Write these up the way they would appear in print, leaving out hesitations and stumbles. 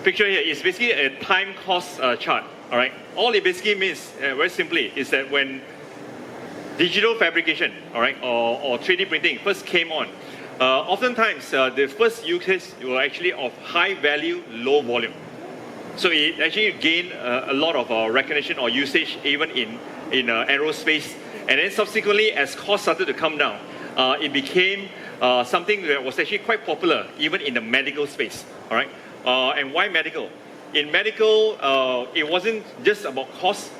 picture here is basically a time cost chart. All right. All it basically means, very simply, is that when digital fabrication, all right, or 3D printing first came on, oftentimes the first use case were actually of high value, low volume. So it actually gained a lot of recognition or usage even in aerospace. And then subsequently, as costs started to come down, it became something that was actually quite popular even in the medical space. All right. And why medical? In medical, it wasn't just about cost.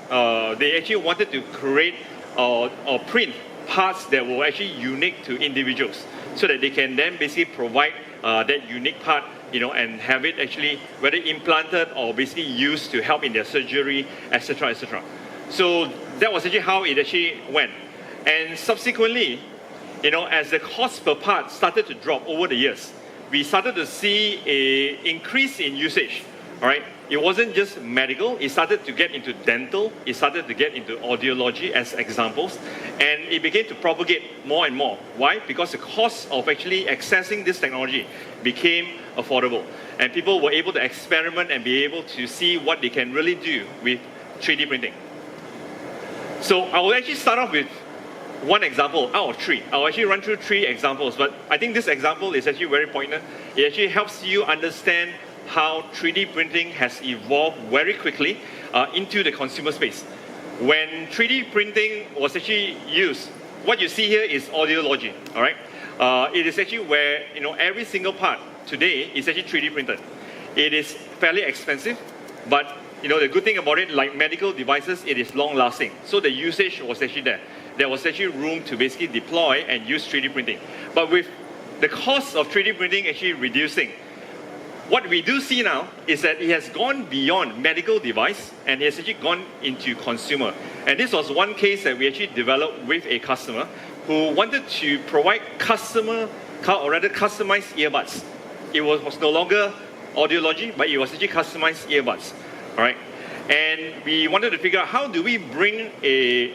They actually wanted to create or print parts that were actually unique to individuals, so that they can then basically provide that unique part, and have it actually whether implanted or basically used to help in their surgery, etc., etc. So that was actually how it actually went. And subsequently, as the cost per part started to drop over the years, we started to see an increase in usage. All right, it wasn't just medical. It started to get into dental. It started to get into audiology as examples, and it began to propagate more and more. Why? Because the cost of actually accessing this technology became affordable, and people were able to experiment and be able to see what they can really do with 3D printing. So I will actually start off with one example out of three. I'll actually run through three examples, but I think this example is actually very poignant. It actually helps you understand how 3D printing has evolved very quickly into the consumer space. When 3D printing was actually used, what you see here is audiology. All right, it is actually where every single part today is actually 3D printed. It is fairly expensive, but the good thing about it, like medical devices, it is long lasting. So the usage was actually there. There was actually room to basically deploy and use 3D printing. But with the cost of 3D printing actually reducing, what we do see now is that it has gone beyond medical device and it has actually gone into consumer. And this was one case that we actually developed with a customer who wanted to provide customized earbuds. It was no longer audiology, but it was actually customized earbuds. All right, and we wanted to figure out how do we bring a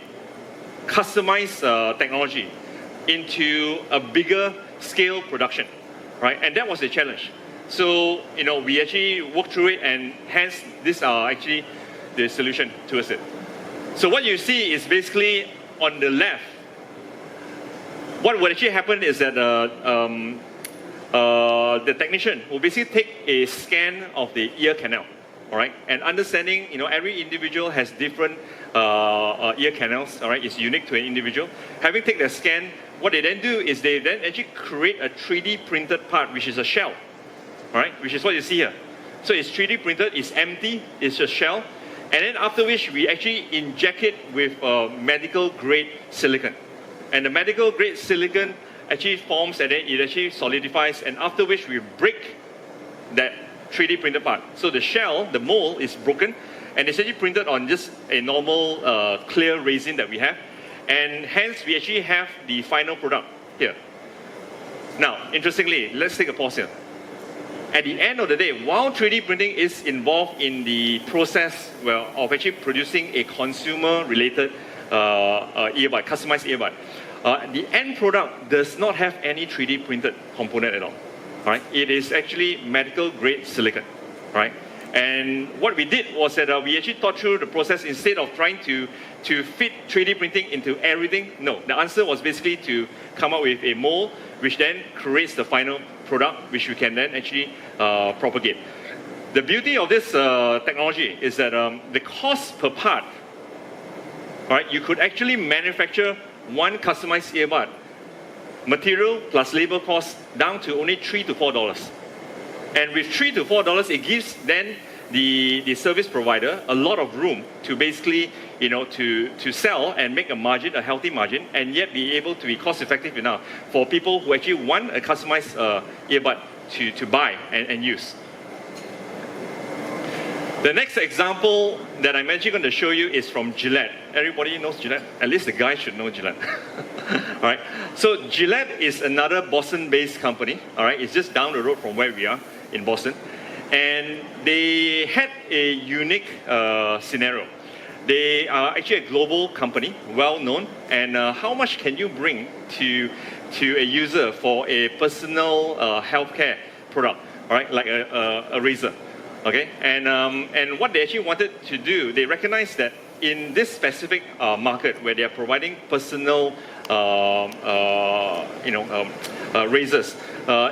customized technology into a bigger scale production, right? And that was the challenge. So, we actually worked through it, and hence, these are actually the solution towards it. So what you see is basically on the left, what would actually happen is that the technician will basically take a scan of the ear canal, all right? And understanding, every individual has different ear canals, all right? It's unique to an individual. Having taken the scan, what they then do is they then actually create a 3D printed part, which is a shell. All right, which is what you see here. So it's 3D printed, it's empty, it's a shell, and then after which we actually inject it with medical grade silicon. And the medical grade silicon actually forms and then it actually solidifies, and after which we break that 3D printed part. So the shell, the mold is broken, and it's actually printed on just a normal clear resin that we have, and hence we actually have the final product here. Now, interestingly, let's take a pause here. At the end of the day, while 3D printing is involved in the process of actually producing a consumer-related earbud, customized earbud, the end product does not have any 3D printed component at all. Right? It is actually medical-grade silicon. Right? And what we did was that we actually thought through the process instead of trying to fit 3D printing into everything. No, the answer was basically to come up with a mold, which then creates the final product, which we can then actually propagate. The beauty of this technology is that the cost per part, all right, you could actually manufacture one customized earbud, material plus labor cost down to only $3 to $4. And with $3 to $4, it gives then the service provider a lot of room to basically, to sell and make a margin, a healthy margin, and yet be able to be cost effective enough for people who actually want a customized earbud to buy and use. The next example that I'm actually going to show you is from Gillette. Everybody knows Gillette? At least the guy should know Gillette. All right. So Gillette is another Boston-based company. All right. It's just down the road from where we are in Boston. And they had a unique scenario. They are actually a global company, well known. And how much can you bring to a user for a personal healthcare product? All right, like a razor. Okay, and what they actually wanted to do, they recognized that in this specific market where they are providing personal, razors,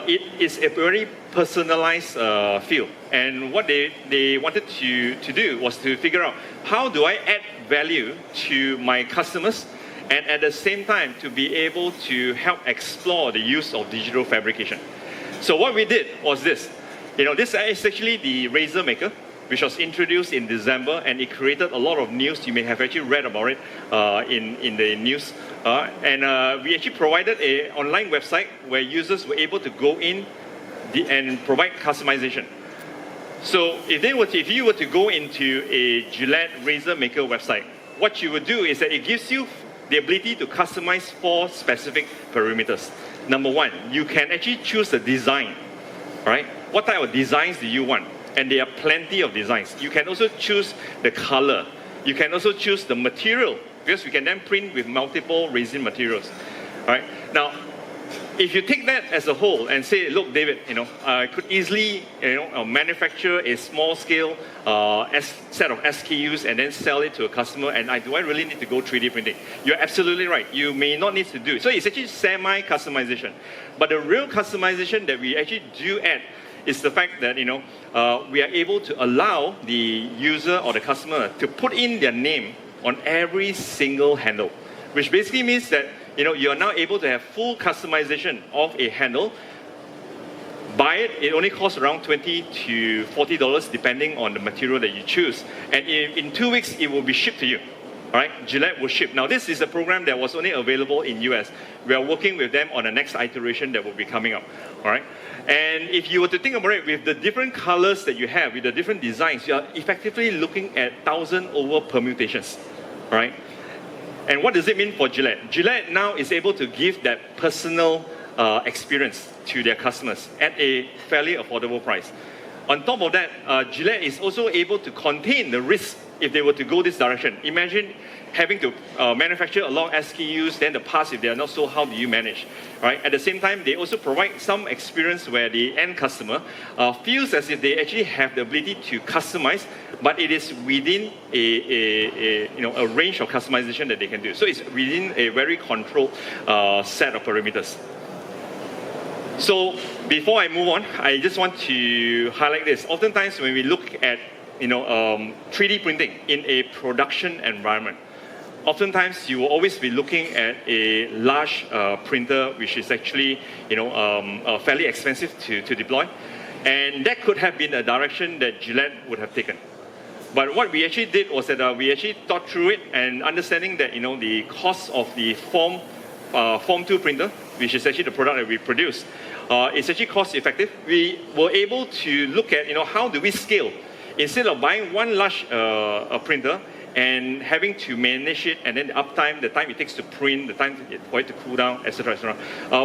it is a very personalized field. And what they wanted to do was to figure out, how do I add value to my customers, and at the same time to be able to help explore the use of digital fabrication. So what we did was this. This is actually the razor maker, which was introduced in December, and it created a lot of news. You may have actually read about it in the news. And we actually provided an online website where users were able to go in and provide customization. So if you were to go into a Gillette razor maker website, what you would do is that it gives you the ability to customize 4 specific parameters. Number 1, you can actually choose the design. Right? What type of designs do you want? And there are plenty of designs. You can also choose the color. You can also choose the material, because we can then print with multiple resin materials. All right? Now, if you take that as a whole and say, look, David, I could easily manufacture a small scale set of SKUs and then sell it to a customer, and do I really need to go 3D printing? You're absolutely right. You may not need to do it. So it's actually semi-customization. But the real customization that we actually do add is the fact that we are able to allow the user or the customer to put in their name on every single handle, which basically means that you are now able to have full customization of a handle. Buy it, it only costs around $20 to $40 depending on the material that you choose. And in 2 weeks, it will be shipped to you. All right, Gillette will ship. Now, this is a program that was only available in US. We are working with them on the next iteration that will be coming up. All right, and if you were to think about it, with the different colors that you have, with the different designs, you are effectively looking at 1,000 over permutations. All right. And what does it mean for Gillette? Gillette now is able to give that personal experience to their customers at a fairly affordable price. On top of that, Gillette is also able to contain the risk if they were to go this direction. Imagine having to manufacture a lot of SKUs, then the parts, if they are not sold, how do you manage? Right? At the same time, they also provide some experience where the end customer feels as if they actually have the ability to customize, but it is within a range of customization that they can do. So it's within a very controlled set of parameters. So before I move on, I just want to highlight this. Oftentimes when we look at 3D printing in a production environment, oftentimes you will always be looking at a large printer, which is actually fairly expensive to deploy, and that could have been a direction that Gillette would have taken. But what we actually did was that we actually thought through it, and understanding that the cost of the Form 2 printer, which is actually the product that we produce, is actually cost effective. We were able to look at how do we scale. Instead of buying one large printer and having to manage it, and then the uptime, the time it takes to print, the time for it to cool down, etc., etc.,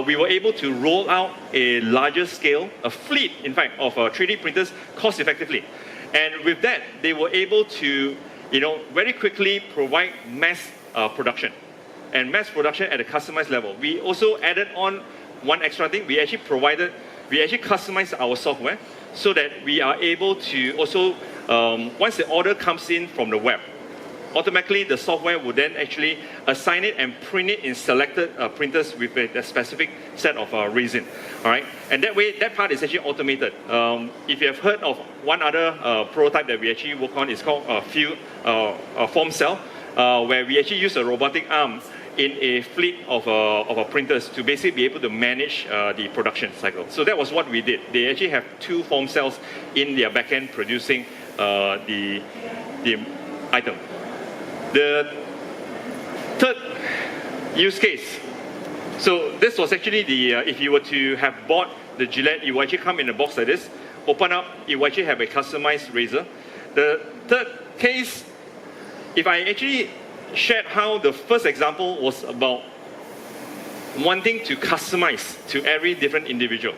we were able to roll out a larger scale, a fleet, in fact, of 3D printers cost effectively. And with that, they were able to, very quickly provide mass production. And mass production at a customized level. We also added on one extra thing. We actually customized our software so that we are able to also, once the order comes in from the web, automatically the software will then actually assign it and print it in selected printers with a specific set of resin. All right, and that way, that part is actually automated. If you have heard of one other prototype that we actually work on, it's called Formlabs, where we actually use a robotic arm in a fleet of printers to basically be able to manage the production cycle. So that was what we did. They actually have 2 form cells in their backend producing the item. The third use case. So this was actually if you were to have bought the Gillette, it will actually come in a box like this. Open up, it will actually have a customized razor. The third case, if I actually shared how the first example was about wanting to customize to every different individual,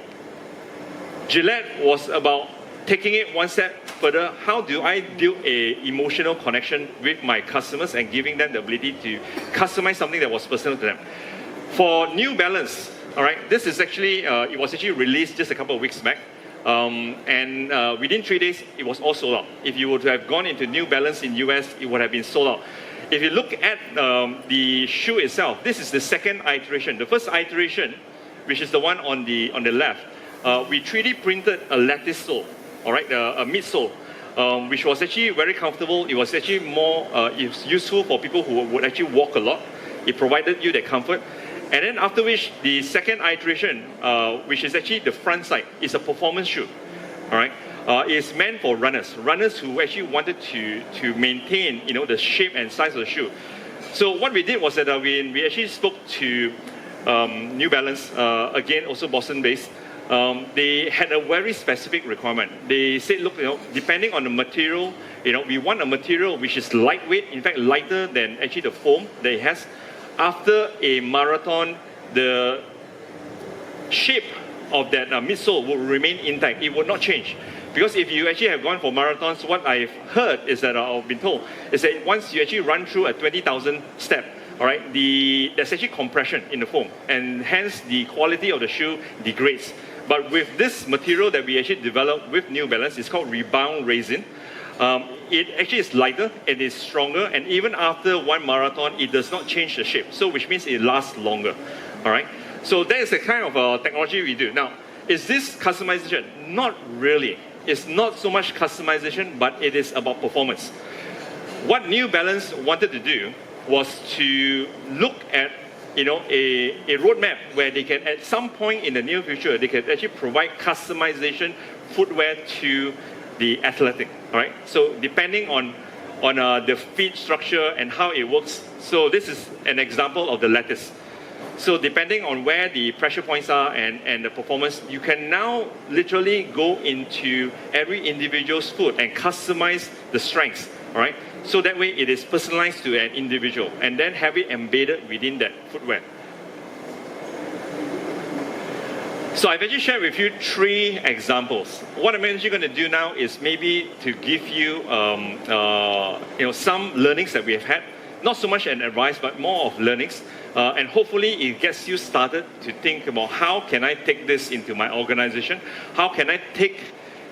Gillette was about taking it one step further. How do I build an emotional connection with my customers and giving them the ability to customize something that was personal to them? For New Balance, all right, this is actually, it was actually released just a couple of weeks back. And within 3 days, it was all sold out. If you were to have gone into New Balance in US, it would have been sold out. If you look at the shoe itself, this is the second iteration. The first iteration, which is the one on the left, we 3D printed a lattice sole, all right, a midsole, which was actually very comfortable. It was actually more useful for people who would actually walk a lot. It provided you that comfort. And then after which, the second iteration, which is actually the front side, is a performance shoe, all right? It's meant for runners who actually wanted to maintain, the shape and size of the shoe. So what we did was that we actually spoke to New Balance, again, also Boston-based. They had a very specific requirement. They said, look, depending on the material, we want a material which is lightweight, in fact, lighter than actually the foam that it has. After a marathon, the shape of that midsole will remain intact. It will not change. Because if you actually have gone for marathons, what I've heard is that, I've been told, is that once you actually run through a 20,000 step, all right, there's actually compression in the foam, and hence the quality of the shoe degrades. But with this material that we actually developed with New Balance, it's called rebound resin. It actually is lighter, it is stronger, and even after one marathon, it does not change the shape. So which means it lasts longer, all right? So that is the kind of technology we do. Now, is this customization? Not really. It's not so much customization, but it is about performance. What New Balance wanted to do was to look at a roadmap where they can, at some point in the near future, they can actually provide customization footwear to the athletic, all right? So depending on the feet structure and how it works. So this is an example of the lattice. So depending on where the pressure points are and the performance, you can now literally go into every individual's foot and customize the strengths, all right? So that way it is personalized to an individual and then have it embedded within that footwear. So I've actually shared with you 3 examples. What I'm actually going to do now is maybe to give you, some learnings that we have had. Not so much an advice, but more of learnings. And hopefully it gets you started to think about how can I take this into my organization? How can I take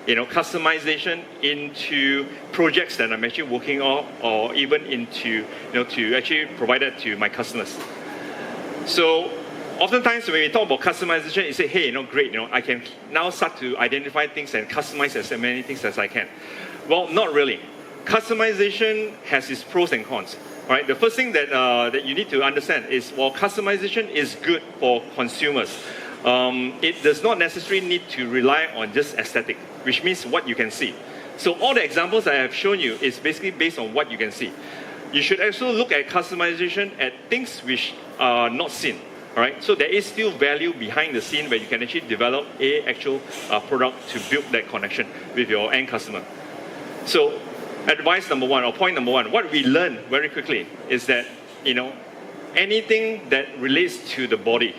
customization into projects that I'm actually working on, or even into, to actually provide that to my customers. So oftentimes when we talk about customization, you say, hey, great, I can now start to identify things and customize as many things as I can. Well, not really. Customization has its pros and cons. All right, the first thing that you need to understand is, while customization is good for consumers, it does not necessarily need to rely on just aesthetic, which means what you can see. So all the examples I have shown you is basically based on what you can see. You should also look at customization at things which are not seen. All right, so there is still value behind the scene where you can actually develop an actual product to build that connection with your end customer. So advice number 1, or point number 1, what we learn very quickly is that, anything that relates to the body,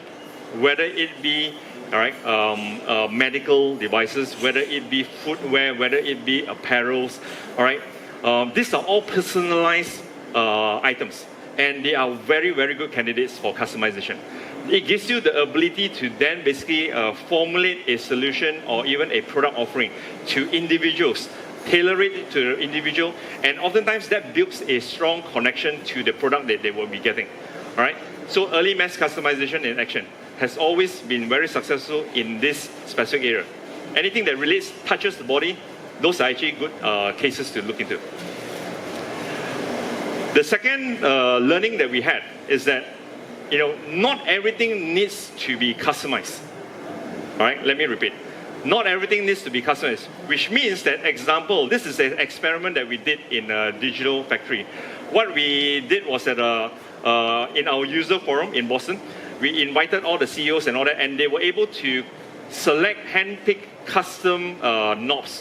whether it be, all right, medical devices, whether it be footwear, whether it be apparels, all right, these are all personalized items, and they are very, very good candidates for customization. It gives you the ability to then basically formulate a solution or even a product offering to individuals, tailor it to the individual, and oftentimes that builds a strong connection to the product that they will be getting. All right? So early mass customization in action has always been very successful in this specific area. Anything that relates, touches the body, those are actually good cases to look into. The second learning that we had is that, not everything needs to be customized. All right, let me repeat. Not everything needs to be customized, which means that, example, this is an experiment that we did in a digital factory. What we did was that in our user forum in Boston, we invited all the CEOs and all that, and they were able to select hand-pick custom knobs,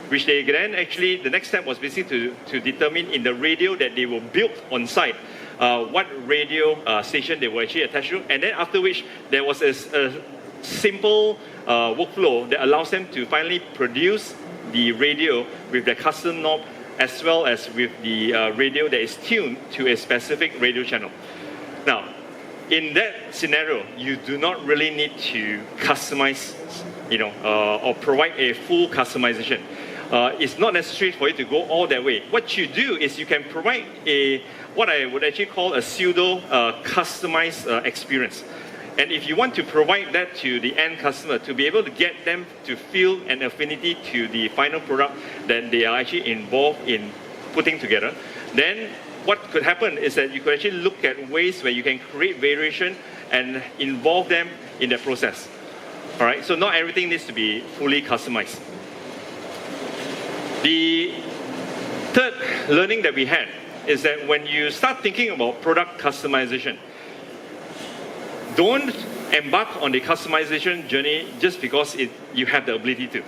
which they then actually, the next step was basically to determine in the radio that they will build on site, what radio station they were actually attached to, and then after which there was a simple workflow that allows them to finally produce the radio with the custom knob, as well as with the radio that is tuned to a specific radio channel. Now, in that scenario, you do not really need to customize or provide a full customization. It's not necessary for you to go all that way. What you do is you can provide what I would actually call a pseudo customized experience. And if you want to provide that to the end customer, to be able to get them to feel an affinity to the final product that they are actually involved in putting together, then what could happen is that you could actually look at ways where you can create variation and involve them in that process. All right, so not everything needs to be fully customized. The third learning that we had is that when you start thinking about product customization, don't embark on the customization journey just because you have the ability to.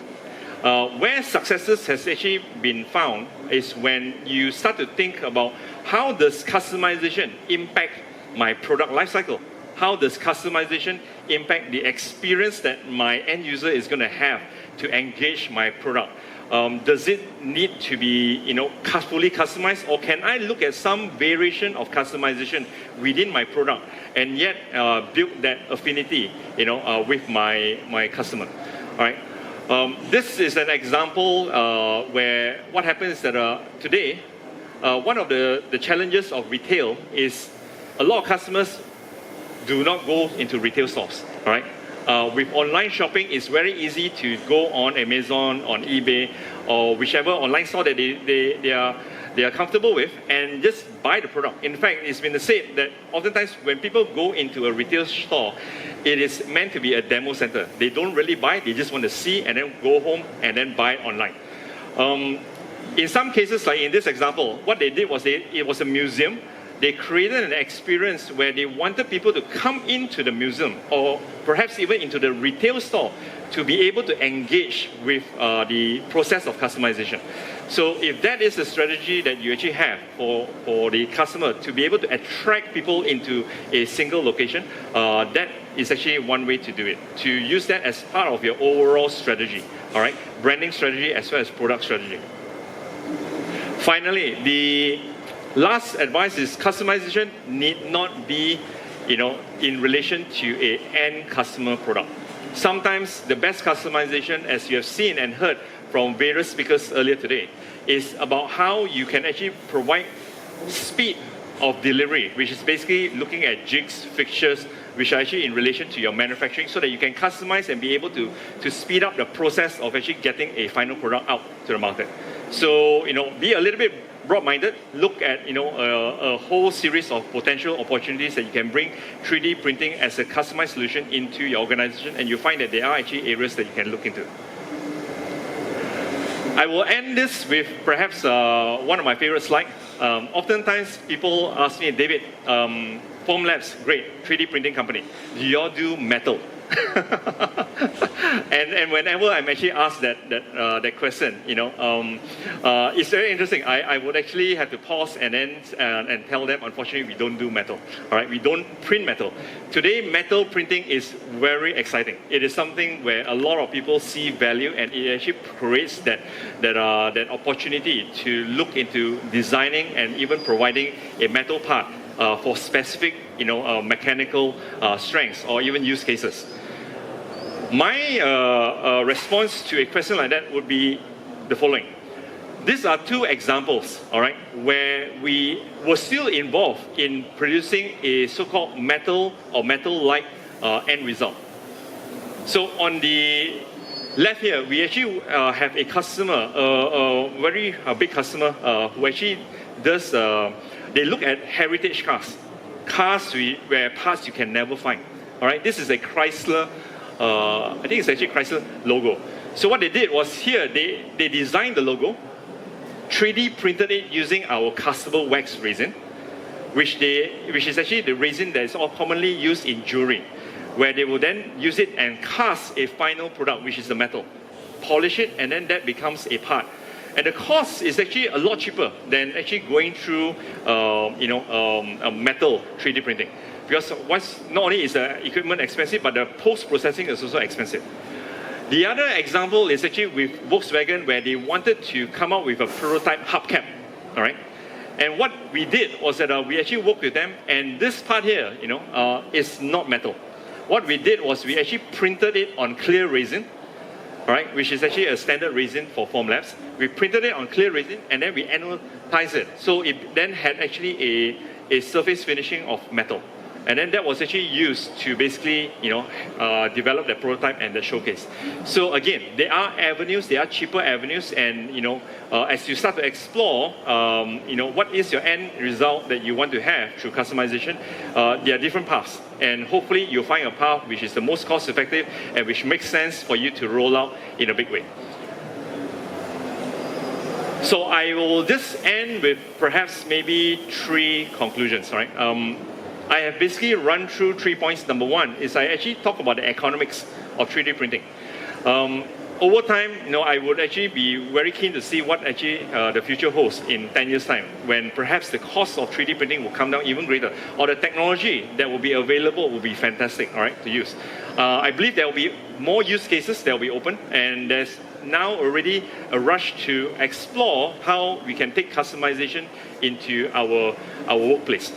Where successes has actually been found is when you start to think about how does customization impact my product lifecycle? How does customization impact the experience that my end user is going to have to engage my product? Does it need to be, fully customized, or can I look at some variation of customization within my product and yet build that affinity, with my customer? All right. This is an example where what happens is that today, one of the challenges of retail is a lot of customers do not go into retail stores. All right. With online shopping, it's very easy to go on Amazon, on eBay, or whichever online store that they are comfortable with, and just buy the product. In fact, it's been said that oftentimes when people go into a retail store, it is meant to be a demo center. They don't really buy, they just want to see and then go home and then buy online. In some cases, like in this example, what they did was it was a museum. They created an experience where they wanted people to come into the museum or perhaps even into the retail store to be able to engage with the process of customization. So if that is the strategy that you actually have for the customer to be able to attract people into a single location, that is actually one way to do it. To use that as part of your overall strategy, all right? Branding strategy as well as product strategy. Finally, the last advice is customization need not be, in relation to an end customer product. Sometimes the best customization, as you have seen and heard from various speakers earlier today, is about how you can actually provide speed of delivery, which is basically looking at jigs, fixtures, which are actually in relation to your manufacturing, so that you can customize and be able to speed up the process of actually getting a final product out to the market. So, be a little bit broad-minded, look at a whole series of potential opportunities that you can bring 3D printing as a customized solution into your organization, and you find that there are actually areas that you can look into. I will end this with perhaps one of my favorite slides. Oftentimes people ask me, David, Formlabs, great 3D printing company. Do you all do metal? and whenever I'm actually asked that question, it's very interesting. I would actually have to pause and then and tell them, unfortunately, we don't do metal. All right, we don't print metal. Today, metal printing is very exciting. It is something where a lot of people see value, and it actually creates that opportunity to look into designing and even providing a metal part for specific, mechanical strengths or even use cases. My response to a question like that would be the following. These are two examples, all right, where we were still involved in producing a so-called metal or metal-like end result. So on the left here, we actually have a customer, a very big customer who actually does. They look at heritage cars where parts you can never find. All right, this is a Chrysler. I think it's actually Chrysler logo. So what they did was here, they designed the logo, 3D printed it using our castable wax resin, which is actually the resin that is all commonly used in jewelry, where they will then use it and cast a final product, which is the metal, polish it, and then that becomes a part. And the cost is actually a lot cheaper than actually going through, a metal 3D printing. Because not only is the equipment expensive, but the post-processing is also expensive. The other example is actually with Volkswagen, where they wanted to come up with a prototype hubcap, all right? And what we did was that we actually worked with them, and this part here, is not metal. What we did was we actually printed it on clear resin, all right, which is actually a standard resin for Formlabs. We printed it on clear resin and then we anodized it. So it then had actually a surface finishing of metal. And then that was actually used to basically, develop the prototype and the showcase. So again, there are avenues, there are cheaper avenues, and as you start to explore, what is your end result that you want to have through customization, there are different paths. And hopefully you'll find a path which is the most cost effective and which makes sense for you to roll out in a big way. So I will just end with perhaps maybe 3 conclusions, right? I have basically run through 3 points. Number 1 is I actually talk about the economics of 3D printing. Over time, I would actually be very keen to see what actually the future holds in 10 years' time, when perhaps the cost of 3D printing will come down even greater, or the technology that will be available will be fantastic, all right, to use. I believe there will be more use cases that will be open, and there's now already a rush to explore how we can take customization into our workplace.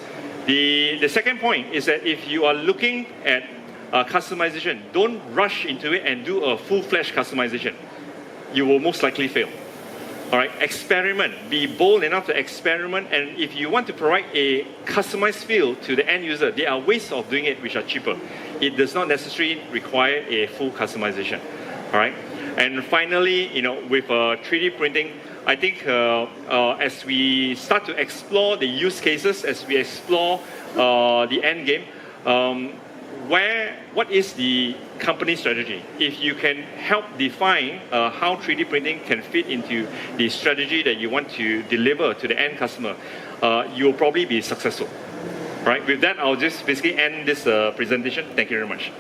The second point is that if you are looking at customization, don't rush into it and do a full-fledged customization. You will most likely fail. All right, experiment. Be bold enough to experiment, and if you want to provide a customized feel to the end user, there are ways of doing it which are cheaper. It does not necessarily require a full customization. All right, and finally, with 3D printing, I think as we start to explore the use cases, as we explore the end game, what is the company strategy? If you can help define how 3D printing can fit into the strategy that you want to deliver to the end customer, you'll probably be successful. Right? With that, I'll just basically end this presentation. Thank you very much.